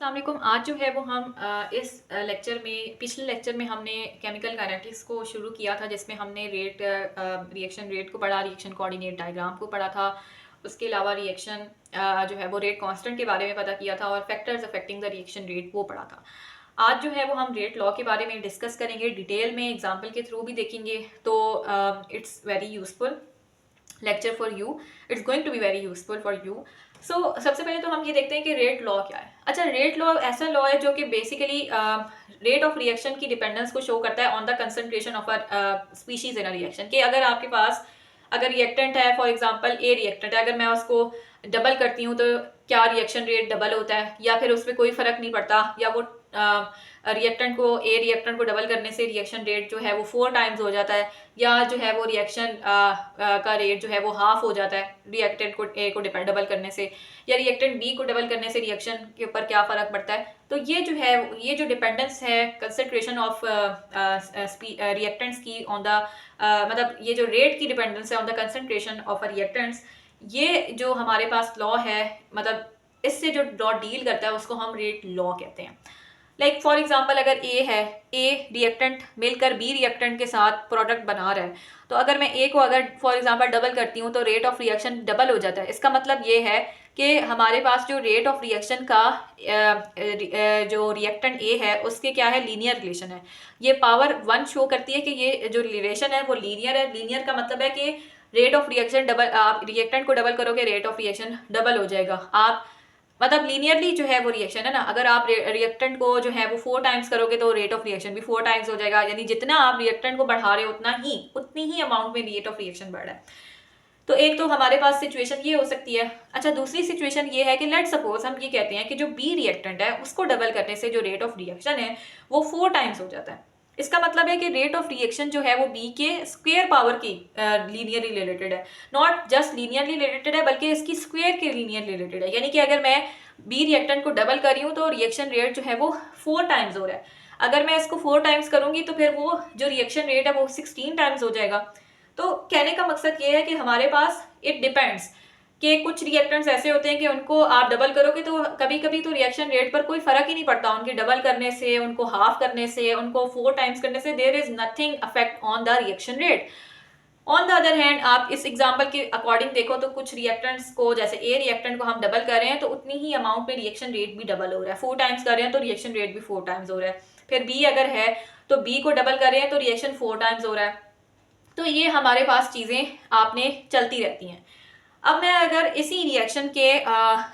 अस्सलाम वालेकुम। आज जो है वो हम इस लेक्चर में पिछले लेक्चर में हमने केमिकल काइनेटिक्स को शुरू किया था, जिसमें हमने रिएक्शन रेट को पढ़ा, रिएक्शन कोऑर्डिनेट डायग्राम को पढ़ा था। उसके अलावा रिएक्शन जो है वो रेट कांस्टेंट के बारे में पता किया था और factors affecting the reaction rate वो पढ़ा था। आज जो है वो हम रेट लॉ के बारे में डिस्कस करेंगे, डिटेल में एग्जाम्पल के थ्रू भी देखेंगे। तो it's very useful lecture for you, it's going to be very useful for you. So सबसे पहले तो हम ये देखते हैं कि रेट लॉ क्या है। अच्छा, रेट लॉ ऐसा लॉ है जो कि बेसिकली रेट ऑफ रिएक्शन की डिपेंडेंस को शो करता है on the concentration of a species in a reaction. कि अगर आपके पास अगर रिएक्टेंट है, फॉर एग्जांपल ए रिएक्टेंट है, अगर मैं उसको डबल करती हूँ तो क्या रिएक्शन रेट डबल होता है या फिर उस पर कोई फर्क नहीं पड़ता, या वो रिएक्टेंट को ए रिएक्टेंट को डबल करने से रिएक्शन रेट जो है वो 4 टाइम्स हो जाता है, या जो है वो रिएक्शन का रेट जो है वो हाफ हो जाता है रिएक्टेंट को ए को डबल करने से, या रिएक्टेंट बी को डबल करने से रिएक्शन के ऊपर क्या फ़र्क पड़ता है। तो ये जो है ये जो डिपेंडेंस है कंसंट्रेशन ऑफ रिएक्टेंट्स की ऑन द मतलब ये जो रेट की डिपेंडेंस है on the concentration of reactants, ये जो हमारे पास लॉ है, मतलब इससे जो लॉ डील करता है उसको हम रेट लॉ कहते हैं। लाइक फॉर एग्जाम्पल अगर ए है, ए रिएक्टेंट मिलकर बी रिएक्टेंट के साथ प्रोडक्ट बना रहा है, तो अगर मैं ए को अगर फॉर एग्जाम्पल डबल करती हूँ तो रेट ऑफ रिएक्शन डबल हो जाता है। इसका मतलब ये है कि हमारे पास जो रेट ऑफ रिएक्शन का जो रिएक्टेंट ए है उसके क्या है, लीनियर रिलेशन है। ये पावर 1 शो करती है कि ये जो रिलेशन है वो लीनियर है। लीनियर का मतलब है कि रेट ऑफ रिएक्शन डबल, आप रिएक्टेंट को डबल करोगे रेट ऑफ रिएक्शन डबल हो जाएगा। आप मतलब लीनियरली जो है वो रिएक्शन है ना, अगर आप रिएक्टेंट को जो है वो 4 टाइम्स करोगे तो रेट ऑफ रिएक्शन भी 4 टाइम्स हो जाएगा। यानी जितना आप रिएक्टेंट को बढ़ा रहे हो उतनी ही अमाउंट में रेट ऑफ रिएक्शन बढ़ रहा है। तो एक तो हमारे पास सिचुएशन ये हो सकती है। अच्छा, दूसरी सिचुएशन ये है कि लेट सपोज हम ये कहते हैं कि जो बी रिएक्टेंट है उसको डबल करने से जो रेट ऑफ रिएक्शन है वो 4 टाइम्स हो जाता है। इसका मतलब है कि रेट ऑफ रिएक्शन जो है वो बी के स्क्वायर पावर की लीनियरली रिलेटेड है। नॉट जस्ट लीनियरली रिलेटेड है बल्कि इसकी स्क्वायर के लीनियरली रिलेटेड है। यानी कि अगर मैं बी रिएक्टेंट को डबल कर रही हूँ तो रिएक्शन रेट जो है वो 4 टाइम्स हो रहा है। अगर मैं इसको 4 टाइम्स करूंगी तो फिर वो जो रिएक्शन रेट है वो 16 टाइम्स हो जाएगा। तो कहने का मकसद ये है कि हमारे पास इट डिपेंड्स कि कुछ रिएक्टेंट्स ऐसे होते हैं कि उनको आप डबल करोगे तो कभी कभी तो रिएक्शन रेट पर कोई फर्क ही नहीं पड़ता। उनके डबल करने से, उनको हाफ करने से, उनको 4 टाइम्स करने से there is nothing affect on the reaction rate. On the other hand आप इस एग्जाम्पल के अकॉर्डिंग देखो तो कुछ रिएक्टेंट्स को, जैसे ए रिएक्टेंट को हम डबल कर रहे हैं तो उतनी ही अमाउंट में रिएक्शन रेट भी डबल हो रहा है। 4 टाइम्स कर रहे हैं तो रिएक्शन रेट भी 4 टाइम्स हो रहा है। फिर बी अगर है तो बी को डबल कर रहे हैं तो रिएक्शन 4 टाइम्स हो रहा है। तो ये हमारे पास चीज़ें आपने चलती रहती हैं। अब मैं अगर इसी रिएक्शन के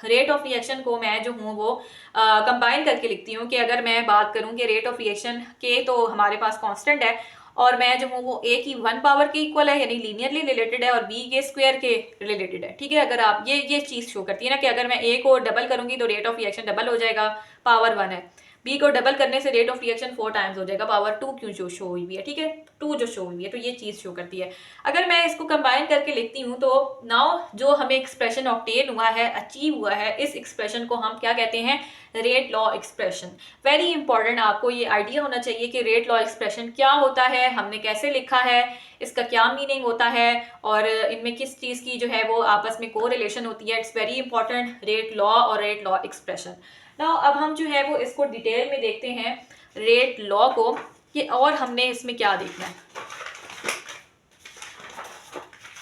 रेट ऑफ रिएक्शन को मैं जो हूँ वो कंबाइन करके लिखती हूँ कि अगर मैं बात करूँ कि रेट ऑफ रिएक्शन के तो हमारे पास कांस्टेंट है और मैं जो हूँ वो ए की 1 पावर के इक्वल है, यानी लीनियरली रिलेटेड है, और बी के स्क्वायर के रिलेटेड है। ठीक है, अगर आप ये चीज़ शो करती है ना कि अगर मैं ए को डबल करूंगी तो रेट ऑफ रिएक्शन डबल हो जाएगा, पावर 1 है। बी को डबल करने से रेट ऑफ रिएक्शन 4 टाइम्स हो जाएगा, पावर 2 क्यों जो शो हुई है। ठीक है, 2 जो शो हुई है तो ये चीज़ शो करती है। अगर मैं इसको कंबाइन करके लिखती हूँ तो नाउ जो हमें एक्सप्रेशन ऑब्टेन हुआ है, अचीव हुआ है, इस एक्सप्रेशन को हम क्या कहते हैं, rate law expression. Very important, आपको ये आइडिया होना चाहिए कि रेट लॉ एक्सप्रेशन क्या होता है, हमने कैसे लिखा है, इसका क्या मीनिंग होता है और इनमें किस चीज़ की जो है वो आपस में को रिलेशन होती है। It's very important, rate law और रेट लॉ एक्सप्रेशन। नाउ अब हम जो है वो इसको डिटेल में देखते हैं रेट लॉ को कि और हमने इसमें क्या देखना है।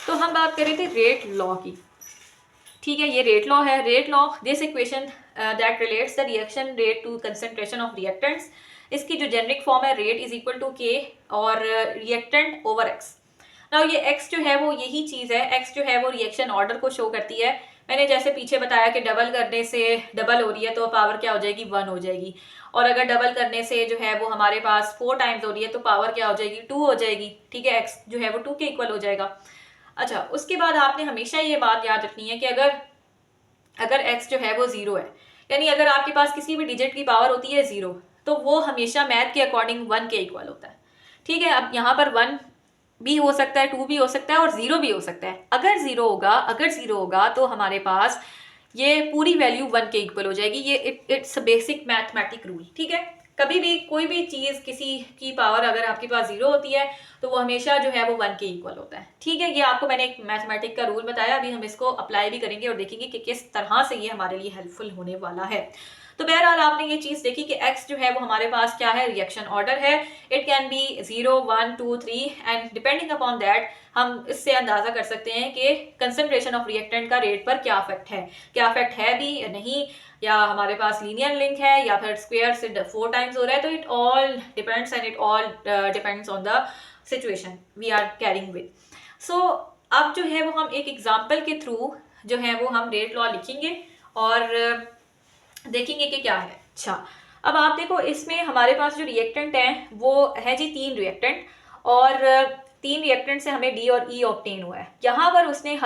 तो हम बात कर रहे थे रेट लॉ की। ठीक है, ये रेट लॉ है। Rate law, this equation that relates the reaction rate to concentration of reactants. इसकी जो जेनरिक फॉर्म है, rate is equal to K और रिएक्टेंट ओवर एक्स। नाउ ये एक्स जो है वो यही चीज़ है, एक्स जो है वो रिएक्शन ऑर्डर को शो करती है। मैंने जैसे पीछे बताया कि डबल करने से डबल हो रही है तो पावर क्या हो जाएगी, 1 हो जाएगी। और अगर डबल करने से जो है वो हमारे पास 4 टाइम्स हो रही है तो पावर क्या हो जाएगी, 2 हो जाएगी। ठीक है, एक्स जो है वो 2 के इक्वल हो जाएगा। अच्छा, उसके बाद आपने हमेशा ये बात याद रखनी है कि अगर अगर x जो है वो 0 है, यानी अगर आपके पास किसी भी डिजिट की पावर होती है 0, तो वो हमेशा मैथ के अकॉर्डिंग 1 के इक्वल होता है। ठीक है, अब यहाँ पर 1 भी हो सकता है, 2 भी हो सकता है और 0 भी हो सकता है। अगर ज़ीरो होगा तो हमारे पास ये पूरी वैल्यू 1 के इक्वल हो जाएगी। ये इट्स बेसिक मैथमेटिक रूल। ठीक है, कभी भी कोई भी चीज़ किसी की पावर अगर आपके पास 0 होती है तो वो हमेशा जो है वो 1 के इक्वल होता है। ठीक है, ये आपको मैंने एक मैथमेटिक का रूल बताया, अभी हम इसको अप्लाई भी करेंगे और देखेंगे कि किस तरह से ये हमारे लिए हेल्पफुल होने वाला है। तो बहरहाल आपने ये चीज देखी कि x जो है वो हमारे पास क्या है, रिएक्शन ऑर्डर है। It can be 0 1 2 3 and depending upon that हम इससे अंदाजा कर सकते हैं कि कंसंट्रेशन ऑफ रिएक्टेंट का रेट पर क्या इफेक्ट है, क्या इफेक्ट है भी या नहीं, या हमारे पास लीनियर लिंक है या फिर स्क्वायर से 4 टाइम्स हो रहा है। तो it all depends and it all depends on the situation we are carrying with. So अब जो है वो हम एक एग्जाम्पल के थ्रू जो है वो हम रेट लॉ लिखेंगे और देखेंगे कि क्या है। अच्छा, अब आप देखो इसमें हमारे पास जो रिएक्टेंट है वो है जी 3 रिएक्टेंट, और 3 रिएक्टेंट से हमें डी और ई ऑब्टेन हुआ है। यहाँ पर उसने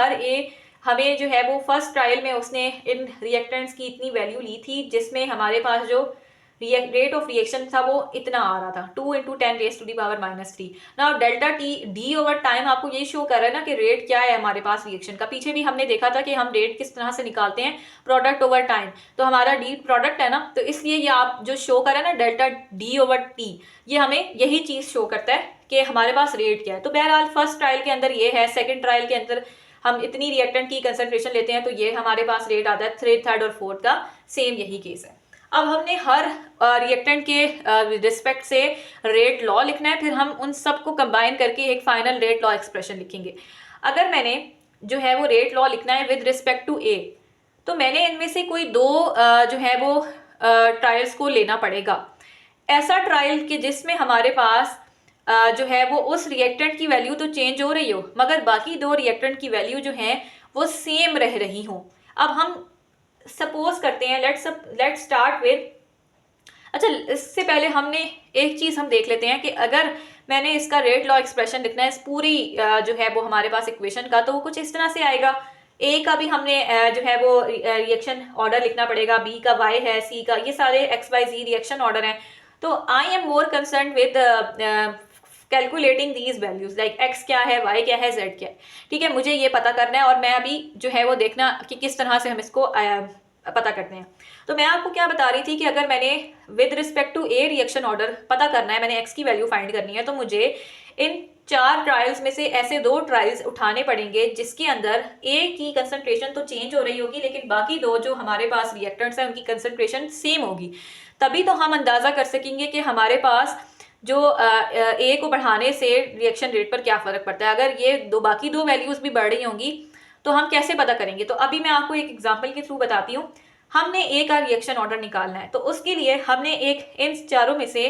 हमें जो है वो फर्स्ट ट्रायल में उसने इन रिएक्टेंट्स की इतनी वैल्यू ली थी जिसमें हमारे पास जो रेट ऑफ रिएक्शन था वो इतना आ रहा था 2 × 10⁻³ ना delta T D over time आपको यही शो कर रहा है ना कि रेट क्या है हमारे पास रिएक्शन का। पीछे भी हमने देखा था कि हम रेट किस तरह से निकालते हैं, प्रोडक्ट ओवर टाइम, तो हमारा डी प्रोडक्ट है ना, तो इसलिए ये आप जो शो कर रहे हैं ना डेल्टा डी ओवर टी, ये हमें यही चीज शो करता है कि हमारे पास रेट क्या है। तो बहरहाल फर्स्ट ट्रायल के अंदर ये है, सेकेंड ट्रायल के अंदर हम इतनी रिएक्टेंट की कंसंट्रेशन लेते हैं तो ये हमारे पास रेट आता है। थर्ड और फोर्थ का सेम यही केस है। अब हमने हर रिएक्टेंट के रिस्पेक्ट से रेट लॉ लिखना है, फिर हम उन सबको कंबाइन करके एक फाइनल रेट लॉ एक्सप्रेशन लिखेंगे। अगर मैंने जो है वो रेट लॉ लिखना है विद रिस्पेक्ट टू ए, तो मैंने इनमें से कोई दो जो है वो ट्रायल्स को लेना पड़ेगा। ऐसा ट्रायल कि जिसमें हमारे पास जो है वो उस रिएक्टेंट की वैल्यू तो चेंज हो रही हो मगर बाकी दो रिएक्टेंट की वैल्यू जो है वो सेम रह रही हो। अब हम सपोज करते हैं, लेट्स स्टार्ट विद, अच्छा इससे पहले हमने एक चीज हम देख लेते हैं कि अगर मैंने इसका रेट लॉ एक्सप्रेशन लिखना है इस पूरी जो है वो हमारे पास इक्वेशन का, तो वो कुछ इस तरह से आएगा। ए का भी हमने जो है वो रिएक्शन ऑर्डर लिखना पड़ेगा, बी का वाई है, सी का, ये सारे एक्स वाई जी रिएक्शन ऑर्डर हैं। तो I am more concern with calculating these values like x क्या है, वाई क्या है, जेड क्या है। ठीक है, मुझे ये पता करना है और मैं अभी जो है वो देखना कि किस तरह से हम इसको पता करते हैं। तो मैं आपको क्या बता रही थी कि अगर मैंने with respect to a reaction order पता करना है, मैंने एक्स की वैल्यू फाइंड करनी है, तो मुझे इन 4 ट्रायल्स में से ऐसे 2 ट्रायल्स उठाने पड़ेंगे जिसके अंदर ए की कंसंट्रेशन तो चेंज हो रही होगी लेकिन बाकी 2 जो हमारे पास रिएक्टेंट्स हैं उनकी कंसंट्रेशन सेम होगी। तभी तो हम अंदाजा कर सकेंगे कि हमारे पास जो ए को बढ़ाने से रिएक्शन रेट पर क्या फर्क पड़ता है। अगर ये बाकी 2 वैल्यूज भी बढ़ रही होंगी तो हम कैसे पता करेंगे। तो अभी मैं आपको एक एग्जांपल के थ्रू बताती हूँ। हमने ए का रिएक्शन ऑर्डर निकालना है, तो उसके लिए हमने इन चारों में से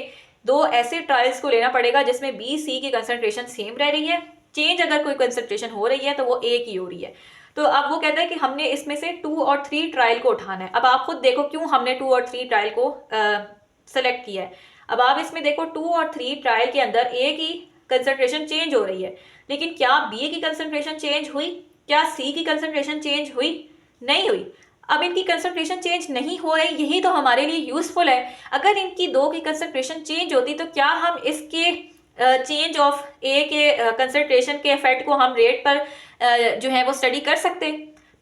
2 ऐसे ट्रायल्स को लेना पड़ेगा जिसमें बी सी की कंसंट्रेशन सेम रह रही है, चेंज अगर कोई कंसंट्रेशन हो रही है तो वो ए की हो रही है। तो अब वो कहता है कि हमने इसमें से 2 और 3 ट्रायल को उठाना है। अब आप खुद देखो क्यों हमने 2 और 3 ट्रायल को सेलेक्ट किया है। अब आप इसमें देखो 2 और 3 ट्रायल के अंदर ए की कंसंट्रेशन चेंज हो रही है, लेकिन क्या बी की कंसंट्रेशन चेंज हुई, क्या सी की कंसंट्रेशन चेंज हुई? नहीं हुई। अब इनकी कंसंट्रेशन चेंज नहीं हो रही, यही तो हमारे लिए यूजफुल है। अगर इनकी 2 की कंसंट्रेशन चेंज होती तो क्या हम इसके चेंज ऑफ ए के कंसंट्रेशन के इफेक्ट को हम रेट पर जो है वो स्टडी कर सकते।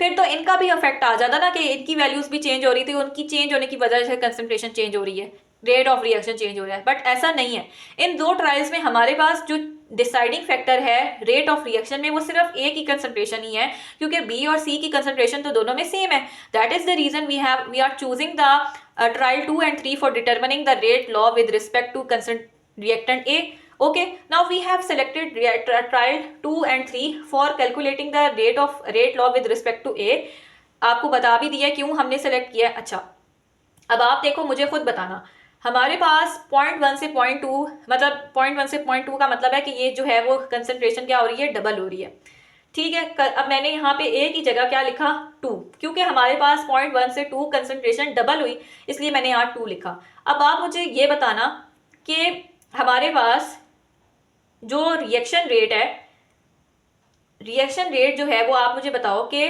फिर तो इनका भी इफेक्ट आ जाता ना कि इनकी वैल्यूज भी चेंज हो रही थी, उनकी चेंज होने की वजह से कंसंट्रेशन चेंज हो रही है, रेट ऑफ रिएक्शन चेंज हो रहा है। बट ऐसा नहीं है। इन 2 ट्रायल्स में हमारे पास जो डिसाइडिंग फैक्टर है रेट ऑफ रिएक्शन में वो सिर्फ ए की कंसंट्रेशन ही है, क्योंकि बी और सी की कंसंट्रेशन तो दोनों में सेम है। That is the reason we are choosing the trial 2 and 3 for determining the rate law with respect to reactant A. Okay, now we have selected trial 2 and 3 for calculating the rate law with respect to A। आपको बता भी दिया क्यों हमने select किया। अच्छा, अब आप देखो, मुझे खुद बताना, हमारे पास 0.1 से 0.2 मतलब 0.1 से 0.2 का मतलब है कि ये जो है वो कंसंट्रेशन क्या हो रही है, डबल हो रही है। ठीक है, अब मैंने यहाँ पे A की जगह क्या लिखा, 2, क्योंकि हमारे पास 0.1 से 2 कंसंट्रेशन डबल हुई इसलिए मैंने यहाँ 2 लिखा। अब आप मुझे ये बताना कि हमारे पास जो रिएक्शन रेट जो है वो आप मुझे बताओ कि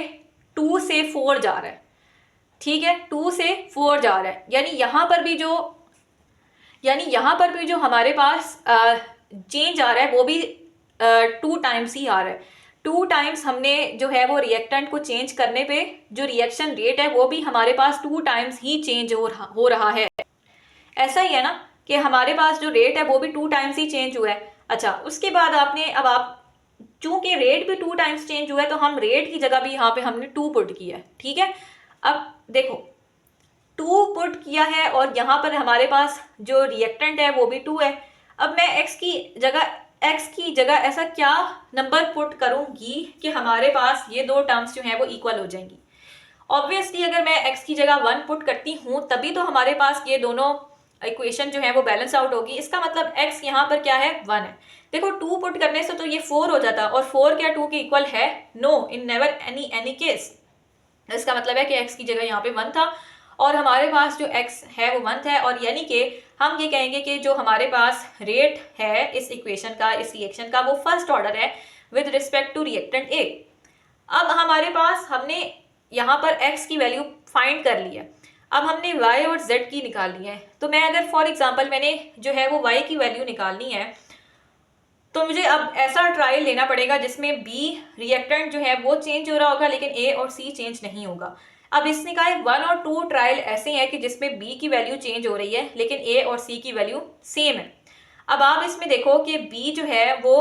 2 से 4 जा रहा है। ठीक है, 2 से 4 जा रहा है, यानी यहाँ पर भी जो हमारे पास चेंज आ रहा है वो भी 2 टाइम्स ही आ रहा है। 2 टाइम्स हमने जो है वो रिएक्टेंट को चेंज करने पे जो रिएक्शन रेट है वो भी हमारे पास 2 टाइम्स ही चेंज हो रहा है। ऐसा ही है ना कि हमारे पास जो रेट है वो भी 2 टाइम्स ही चेंज हुआ है। अच्छा, उसके बाद अब आप चूंकि रेट भी 2 टाइम्स चेंज हुआ है तो हम रेट की जगह भी यहाँ पे हमने 2 पुट किया है। ठीक है, अब देखो 2 पुट किया है और यहाँ पर हमारे पास जो रिएक्टेंट है वो भी 2 है। अब मैं x की जगह ऐसा क्या नंबर पुट करूंगी कि हमारे पास ये दो टर्म्स जो हैं वो इक्वल हो जाएंगी। ऑब्वियसली अगर मैं x की जगह 1 पुट करती हूँ तभी तो हमारे पास ये दोनों इक्वेशन जो है वो बैलेंस आउट होगी। इसका मतलब x यहाँ पर क्या है, 1 है। देखो 2 पुट करने से तो ये 4 हो जाता, और 4 क्या 2 के इक्वल है? No, in never any case. इसका मतलब है कि x की जगह यहाँ पे 1 था और हमारे पास जो x है वो 1 है, और यानी कि हम ये कहेंगे कि जो हमारे पास रेट है इस इक्वेशन का, इस रिएक्शन का, वो फर्स्ट ऑर्डर है with respect to reactant A। अब हमारे पास हमने यहाँ पर x की वैल्यू फाइंड कर ली है, अब हमने y और z की निकालनी है। तो मैं अगर फॉर एग्जांपल मैंने जो है वो y की वैल्यू निकालनी है तो मुझे अब ऐसा ट्रायल लेना पड़ेगा जिसमें B रिएक्टेंट जो है वो चेंज हो रहा होगा लेकिन A और C चेंज नहीं होगा। अब इसने कहा है 1 और 2 ट्रायल ऐसे हैं कि जिसमें B की वैल्यू चेंज हो रही है लेकिन A और C की वैल्यू सेम है। अब आप इसमें देखो कि B जो है वो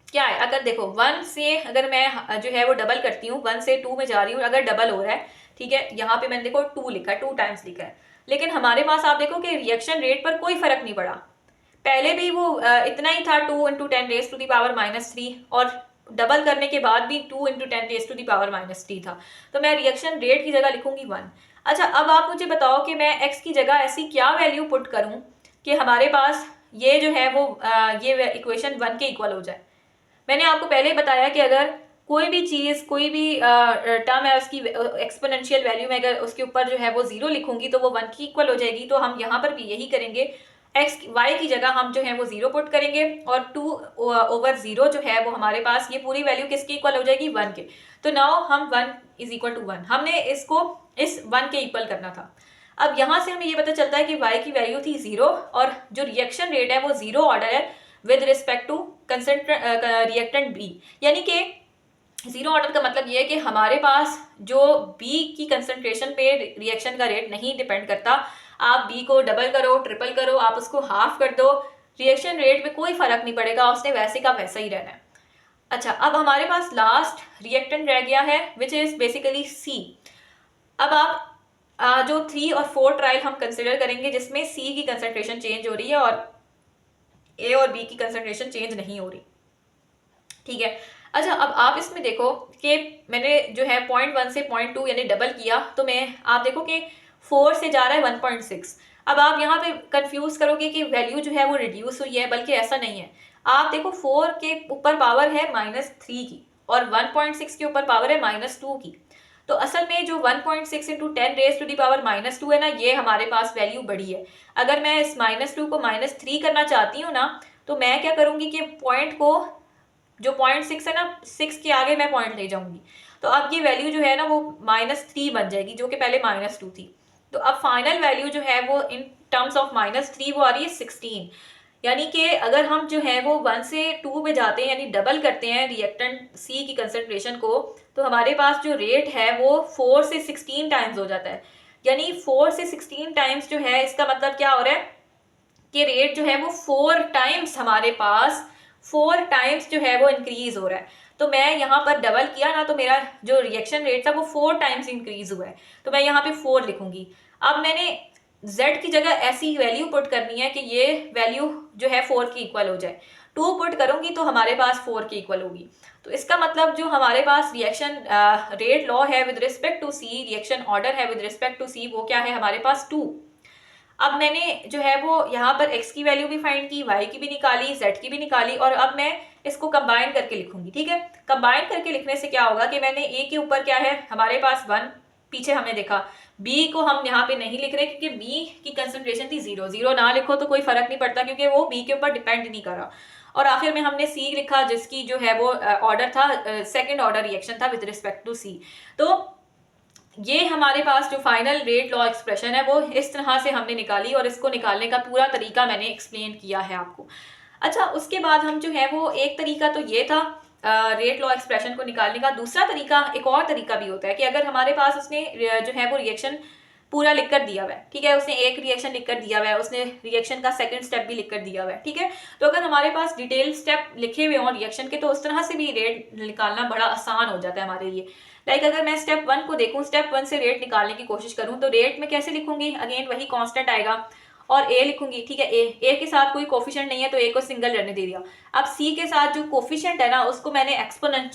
क्या है। अगर देखो 1 से अगर मैं जो है वो डबल करती हूँ, 1 से 2 में जा रही हूँ, अगर डबल हो रहा है, ठीक है, यहाँ पे मैंने देखो 2 लिखा है, 2 टाइम्स लिखा है, लेकिन हमारे पास आप देखो कि रिएक्शन रेट पर कोई फर्क नहीं पड़ा। पहले भी वो इतना ही था 2 into 10 raise to the power -3, और डबल करने के बाद भी 2 into 10 raise to the power -3 था। तो मैं रिएक्शन रेट की जगह लिखूंगी 1। अच्छा, अब आप मुझे बताओ कि मैं x की जगह ऐसी क्या वैल्यू पुट करूं कि हमारे पास ये जो है वो ये इक्वेशन 1 के इक्वल हो जाए। मैंने आपको पहले बताया कि अगर कोई भी चीज़, कोई भी टर्म है, उसकी एक्सपोनेंशियल वैल्यू में अगर उसके ऊपर जो है वो 0 लिखूंगी तो वो 1 की इक्वल हो जाएगी। तो हम यहाँ पर भी यही करेंगे, y की जगह हम जो है वो 0 पुट करेंगे और 2/0 जो है वो हमारे पास ये पूरी वैल्यू किसकी इक्वल हो जाएगी, 1 के। तो नाउ हम 1 इज इक्वल टू 1, हमने इसको इस 1 के इक्वल करना था। अब यहाँ से हमें ये पता चलता है कि y की वैल्यू थी 0 और जो रिएक्शन रेट है वो 0 ऑर्डर है with respect to reactant B। यानी कि 0 ऑर्डर का मतलब ये है कि हमारे पास जो B की कंसंट्रेशन पे रिएक्शन का रेट नहीं डिपेंड करता। आप B को डबल करो, ट्रिपल करो, आप उसको हाफ कर दो, रिएक्शन रेट में कोई फर्क नहीं पड़ेगा, उसने वैसे का वैसा ही रहना है। अच्छा, अब हमारे पास लास्ट रिएक्टेंट रह गया है विच इज बेसिकली C। अब आप जो 3 और 4 ट्रायल हम कंसिडर करेंगे जिसमें C की कंसंट्रेशन चेंज हो रही है और A और B की कंसंट्रेशन चेंज नहीं हो रही, ठीक है। अच्छा, अब आप इसमें देखो कि मैंने जो है 0.1 से 0.2 यानी डबल किया, तो आप देखो कि 4 से जा रहा है 1.6। अब आप यहाँ पे कंफ्यूज करोगे कि वैल्यू जो है वो रिड्यूस हुई है, बल्कि ऐसा नहीं है। आप देखो 4 के ऊपर पावर है -3 की और 1.6 के ऊपर पावर है -2 की। तो असल में जो 1.6 into 10 raise to the power -2 है ना, ये हमारे पास वैल्यू बड़ी है। अगर मैं इस -2 को -3 करना चाहती हूँ ना, तो मैं क्या करूँगी कि पॉइंट को, जो 0.6 है ना, 6 के आगे मैं पॉइंट ले जाऊंगी। तो अब ये वैल्यू जो है ना वो -3 बन जाएगी, जो कि पहले -2 थी। तो अब फाइनल वैल्यू जो है वो इन टर्म्स ऑफ -3 वो आ रही है 16। यानी कि अगर हम जो है वो 1 से 2 पे जाते हैं, यानी डबल करते हैं रिएक्टेंट C की कंसंट्रेशन को, तो हमारे पास जो रेट है वो 4 से 16 टाइम्स हो जाता है। यानी 4 से 16 टाइम्स जो है, इसका मतलब क्या हो रहा है कि रेट जो है वो 4 टाइम्स हमारे पास 4 टाइम्स जो है वो इंक्रीज हो रहा है। तो मैं यहाँ पर डबल किया ना, तो मेरा जो रिएक्शन रेट था वो 4 टाइम्स इंक्रीज हुआ है, तो मैं यहाँ पे 4 लिखूंगी। अब मैंने z की जगह ऐसी वैल्यू पुट करनी है कि ये वैल्यू जो है 4 की इक्वल हो जाए। 2 पुट करूंगी तो हमारे पास 4 की इक्वल होगी। तो इसका मतलब जो हमारे पास रिएक्शन रेट लॉ है with respect to C, reaction order है विद रिस्पेक्ट टू C, वो क्या है हमारे पास 2। अब मैंने जो है वो यहाँ पर x की वैल्यू भी फाइंड की, y की भी निकाली, z की भी निकाली, और अब मैं इसको कंबाइन करके लिखूंगी, ठीक है। कंबाइन करके लिखने से क्या होगा कि मैंने a के ऊपर क्या है हमारे पास 1, पीछे हमने देखा b को हम यहाँ पे नहीं लिख रहे क्योंकि b की कंसंट्रेशन थी 0। 0 ना लिखो तो कोई फर्क नहीं पड़ता क्योंकि वो b के ऊपर डिपेंड नहीं कर रहा। और आखिर में हमने c लिखा जिसकी जो है वो ऑर्डर था, सेकेंड ऑर्डर रिएक्शन था विद रिस्पेक्ट टू c। तो ये हमारे पास जो फाइनल रेट लॉ एक्सप्रेशन है वो इस तरह से हमने निकाली, और इसको निकालने का पूरा तरीका मैंने एक्सप्लेन किया है आपको। अच्छा, उसके बाद हम जो है वो, एक तरीका तो ये था रेट लॉ एक्सप्रेशन को निकालने का। दूसरा तरीका, एक और तरीका भी होता है कि अगर हमारे पास उसने जो है वो रिएक्शन पूरा लिख कर दिया हुआ है, ठीक है, उसने एक रिएक्शन लिख कर दिया हुआ है, उसने रिएक्शन का सेकंड स्टेप भी लिख कर दिया हुआ है, ठीक है। तो अगर हमारे पास डिटेल स्टेप लिखे हुए हों रिएक्शन के, तो उस तरह से भी रेट निकालना बड़ा आसान हो जाता है हमारे लिए। लाइक अगर मैं स्टेप 1 को देखूं, स्टेप 1 से रेट निकालने की कोशिश करूं तो रेट में कैसे लिखूंगी, अगेन वही कांस्टेंट आएगा और ए लिखूंगी, ठीक है। ए के साथ कोई कोफिशिएंट नहीं है तो ए को सिंगल रहने दे दिया। अब सी के साथ जो कोफिशिएंट है ना उसको मैंने एक्सपोनेंट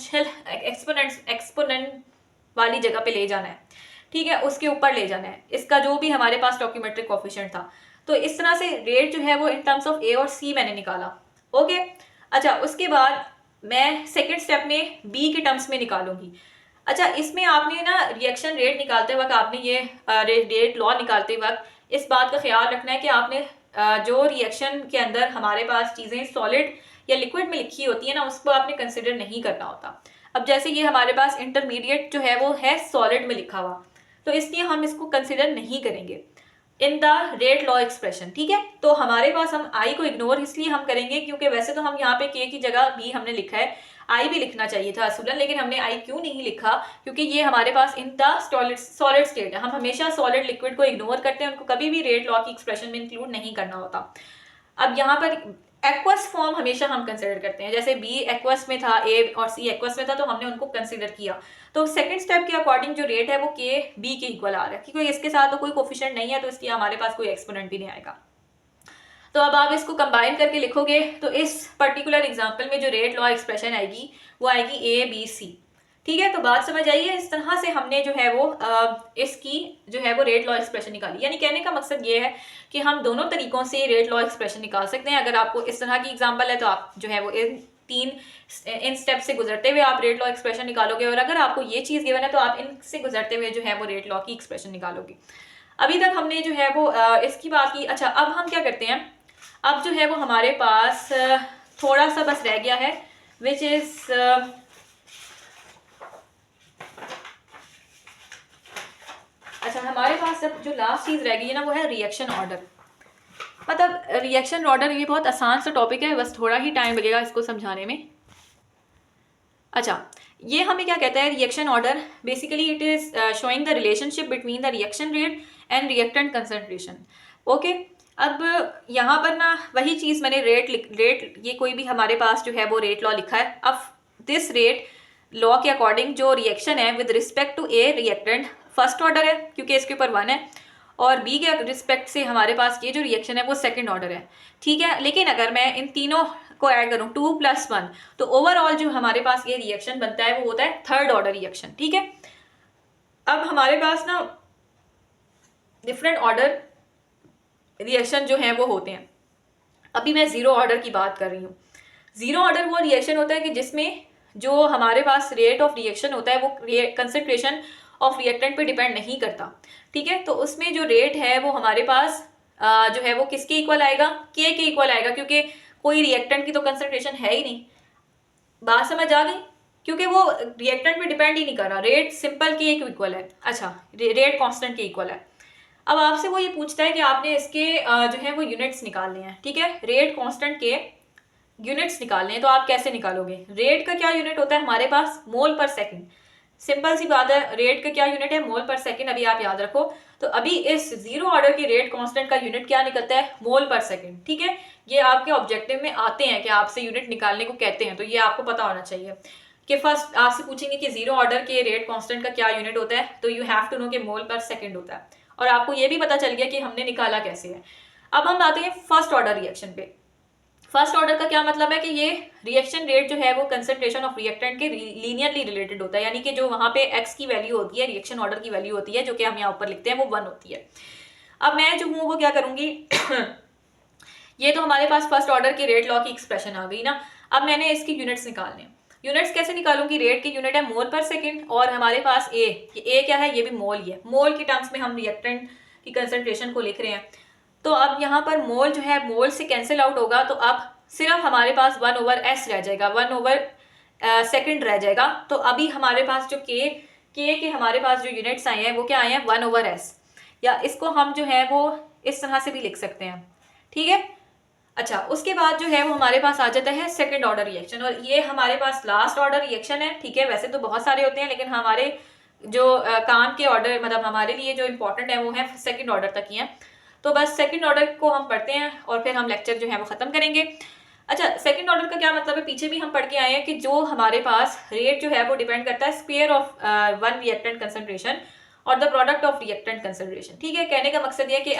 वाली जगह पे ले जाना है, ठीक है, उसके ऊपर ले जाना है इसका जो भी हमारे पास स्टोइकियोमेट्रिक कोफिशिएंट था। तो इस तरह से रेट जो है वो इन टर्म्स ऑफ ए और सी मैंने निकाला। ओके, अच्छा उसके बाद मैं सेकेंड स्टेप में बी के टर्म्स में निकालूंगी। अच्छा इसमें आपने ना रिएक्शन रेट निकालते वक्त आपने ये रेट लॉ निकालते वक्त इस बात का ख्याल रखना है कि आपने जो रिएक्शन के अंदर हमारे पास चीज़ें सॉलिड या लिक्विड में लिखी होती है ना उसको आपने कंसिडर नहीं करना होता। अब जैसे ये हमारे पास इंटरमीडिएट जो है वो है सॉलिड में लिखा हुआ, तो इसलिए हम इसको कंसिडर नहीं करेंगे in the rate law expression, ठीक है। तो हमारे पास हम आई को इग्नोर इसलिए हम करेंगे क्योंकि वैसे तो हम यहाँ पे के की जगह बी हमने लिखा है, आई भी लिखना चाहिए था असूलन, लेकिन हमने आई क्यों नहीं लिखा, क्योंकि ये हमारे पास इन द सॉलिड स्टेट है। हम हमेशा सॉलिड लिक्विड को इग्नोर करते हैं, उनको कभी भी रेट लॉ की एक्सप्रेशन में इंक्लूड नहीं करना होता। अब यहाँ पर एक्वस फॉर्म हमेशा हम कंसिडर करते हैं, जैसे बी एक्वस में था, ए और सी एक्वस में था, तो हमने उनको कंसिडर किया। तो सेकंड स्टेप के अकॉर्डिंग जो रेट है वो के बी के इक्वल आ रहा है, क्योंकि इसके साथ तो कोई कोफिशिएंट नहीं है तो इसलिए हमारे पास कोई एक्सपोनेंट भी नहीं आएगा। तो अब आप इसको कंबाइन करके लिखोगे तो इस पर्टिकुलर एग्जांपल में जो रेट लॉ एक्सप्रेशन आएगी वो आएगी ए बी सी, ठीक है। तो बात समझ आइए, इस तरह से हमने जो है वो इसकी जो है वो रेट लॉ एक्सप्रेशन निकाली। यानी कहने का मकसद ये है कि हम दोनों तरीकों से रेट लॉ एक्सप्रेशन निकाल सकते हैं। अगर आपको इस तरह की एग्जांपल है तो आप जो है वो इन स्टेप से गुजरते हुए आप रेट लॉ एक्सप्रेशन निकालोगे, और अगर आपको ये चीज़ गिवन है तो आप इनसे गुजरते हुए जो है वो रेट लॉ की एक्सप्रेशन निकालोगे। अभी तक हमने जो है वो इसकी बात की। अच्छा अब हम क्या करते हैं, अब जो है वो हमारे पास थोड़ा सा बस रह गया है, विच इज़ अच्छा हमारे पास अब जो लास्ट चीज़ रह गई है ना वो है रिएक्शन ऑर्डर। मतलब रिएक्शन ऑर्डर ये बहुत आसान सा टॉपिक है, बस थोड़ा ही टाइम लगेगा इसको समझाने में। अच्छा ये हमें क्या कहता है, reaction order basically it is showing the relationship between the reaction rate and reactant concentration. Okay, अब यहाँ पर ना वही चीज़ मैंने रेट ये कोई भी हमारे पास जो है वो रेट लॉ लिखा है। अब दिस रेट लॉ के अकॉर्डिंग जो रिएक्शन है with respect to A reactant first order है क्योंकि इसके ऊपर 1 है, और बी के रिस्पेक्ट से हमारे पास ये जो रिएक्शन है वो सेकंड ऑर्डर है, ठीक है। लेकिन अगर मैं इन तीनों को ऐड करूँ 2 + 1 तो ओवरऑल जो हमारे पास ये रिएक्शन बनता है वो होता है थर्ड ऑर्डर रिएक्शन, ठीक है। अब हमारे पास ना डिफरेंट ऑर्डर रिएक्शन जो हैं वो होते हैं। अभी मैं ज़ीरो ऑर्डर की बात कर रही हूँ। ज़ीरो ऑर्डर वो रिएक्शन होता है कि जिसमें जो हमारे पास रेट ऑफ रिएक्शन होता है वो कंसंट्रेशन ऑफ रिएक्टेंट पे डिपेंड नहीं करता, ठीक है। तो उसमें जो रेट है वो हमारे पास जो है वो किसके इक्वल आएगा, के इक्वल आएगा, क्योंकि कोई रिएक्टेंट की तो कंसंट्रेशन है ही नहीं। बात समझ आ गई, क्योंकि वो रिएक्टेंट पे डिपेंड ही नहीं कर रहा, रेट सिंपल के इक्वल है। अच्छा रेट कांस्टेंट के इक्वल है। अब आपसे वो ये पूछता है कि आपने इसके जो है वो यूनिट्स निकालने हैं, ठीक है। रेट कांस्टेंट के यूनिट्स निकालने हैं तो आप कैसे निकालोगे, रेट का क्या यूनिट होता है हमारे पास, मोल पर सेकंड। सिंपल सी बात है, रेट का क्या यूनिट है, मोल पर सेकंड। अभी आप याद रखो, तो अभी इस जीरो ऑर्डर के रेट कांस्टेंट का यूनिट क्या निकलता है, मोल पर सेकंड, ठीक है। ये आपके ऑब्जेक्टिव में आते हैं कि आपसे यूनिट निकालने को कहते हैं, तो ये आपको पता होना चाहिए कि फर्स्ट आपसे पूछेंगे कि जीरो ऑर्डर के रेट कांस्टेंट का क्या यूनिट होता है, तो यू हैव टू नो कि मोल पर सेकंड होता है, और आपको ये भी पता चल गया कि हमने निकाला कैसे है। अब हम आते हैं फर्स्ट ऑर्डर रिएक्शन पे। फर्स्ट ऑर्डर का क्या मतलब है कि ये रिएक्शन रेट जो है वो कंसंट्रेशन ऑफ रिएक्टेंट के लीनियरली रिलेटेड होता है, यानी कि जो वहाँ पे एक्स की वैल्यू होती है, रिएक्शन ऑर्डर की वैल्यू होती है, जो कि हम यहाँ ऊपर लिखते हैं, वो 1 होती है। अब मैं जो हूँ वो क्या करूँगी ये तो हमारे पास फर्स्ट ऑर्डर के रेट लॉ की एक्सप्रेशन आ गई ना। अब मैंने इसकी यूनिट्स निकालने। यूनिट्स कैसे निकालूंगी, रेट की यूनिट है मोल पर सेकेंड, और हमारे पास ए क्या है, ये भी मोल ही है। मोल की टर्म्स में हम रिएक्टेंट की कंसंट्रेशन को लिख रहे हैं। तो अब यहाँ पर मोल जो है मोल से कैंसिल आउट होगा, तो अब सिर्फ हमारे पास 1/s रह जाएगा, 1/सेकंड रह जाएगा। तो अभी हमारे पास जो के के हमारे पास जो यूनिट्स आए हैं वो क्या आए हैं, 1/s, या इसको हम जो है वो इस तरह से भी लिख सकते हैं, ठीक है। अच्छा उसके बाद जो है वो हमारे पास आ जाता है सेकंड ऑर्डर रिएक्शन, और ये हमारे पास लास्ट ऑर्डर रिएक्शन है, ठीक है। वैसे तो बहुत सारे होते हैं, लेकिन हमारे जो काम के ऑर्डर मतलब हमारे लिए जो इंपॉर्टेंट है वो है सेकंड ऑर्डर तक ही है। तो बस सेकंड ऑर्डर को हम पढ़ते हैं और फिर हम लेक्चर जो है वो ख़त्म करेंगे। अच्छा, सेकंड ऑर्डर का क्या मतलब है, पीछे भी हम पढ़ के आए हैं कि जो हमारे पास रेट जो है वो डिपेंड करता है square of one reactant concentration और the product of reactant concentration. ठीक है, कहने का मकसद ये है कि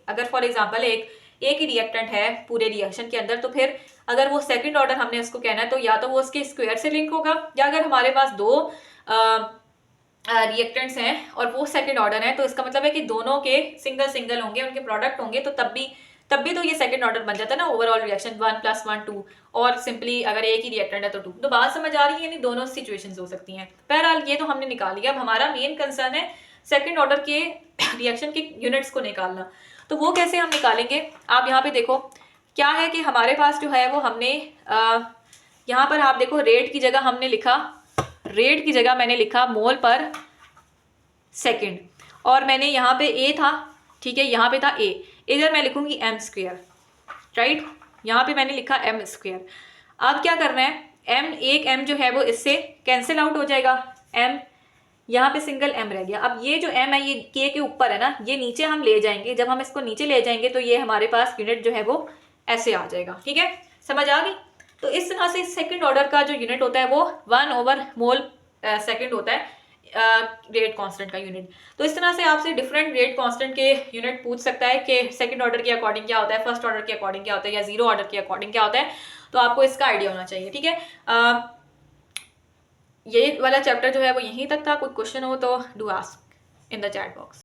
अगर फॉर एग्जांपल एक ही रिएक्टेंट है पूरे रिएक्शन के अंदर, तो फिर अगर वो सेकंड ऑर्डर हमने उसको कहना है तो या तो वो उसके स्क्वायर से लिंक होगा, या अगर हमारे पास दो रिएक्टेंट्स हैं और वो सेकंड ऑर्डर है तो इसका मतलब है कि दोनों के सिंगल सिंगल होंगे, उनके प्रोडक्ट होंगे, तो तब भी तो ये सेकंड ऑर्डर बन जाता है ना, ओवरऑल रिएक्शन 1+1 2, और सिंपली अगर एक ही रिएक्टेंट है तो 2। तो बात समझ आ रही है, यानी दोनों सिचुएशंस हो सकती हैं। बहरहाल ये तो हमने निकाल लिया। अब हमारा मेन कंसर्न है सेकंड ऑर्डर के रिएक्शन के यूनिट्स को निकालना। तो वो कैसे हम निकालेंगे, आप यहाँ पे देखो क्या है कि हमारे पास जो है वो हमने यहाँ पर आप देखो रेट की जगह हमने लिखा, रेट की जगह मैंने लिखा मोल पर सेकेंड, और मैंने यहाँ पे ए था, ठीक है, यहाँ पे था ए, इधर मैं लिखूंगी एम स्क्वेयर, राइट, यहाँ पे मैंने लिखा एम स्क्वेयर। अब क्या करना है, एक एम जो है वो इससे कैंसिल आउट हो जाएगा, एम यहाँ पे सिंगल एम रह गया। अब ये जो एम है ये के ऊपर है ना, ये नीचे हम ले जाएंगे, जब हम इसको नीचे ले जाएंगे तो ये हमारे पास यूनिट जो है वो ऐसे आ जाएगा। ठीक है, समझ आ गई। तो इस तरह से सेकंड ऑर्डर का जो यूनिट होता है वो 1/मोल सेकंड होता है, रेट कांस्टेंट का यूनिट। तो इस तरह से आपसे डिफरेंट रेट कांस्टेंट के यूनिट पूछ सकता है कि सेकंड ऑर्डर के अकॉर्डिंग क्या होता है, फर्स्ट ऑर्डर के अकॉर्डिंग क्या होता है, या जीरो ऑर्डर के अकॉर्डिंग क्या होता है। तो आपको इसका आइडिया होना चाहिए। ठीक है, ये वाला चैप्टर जो है वो यहीं तक था। कोई क्वेश्चन हो तो do ask in the chat box.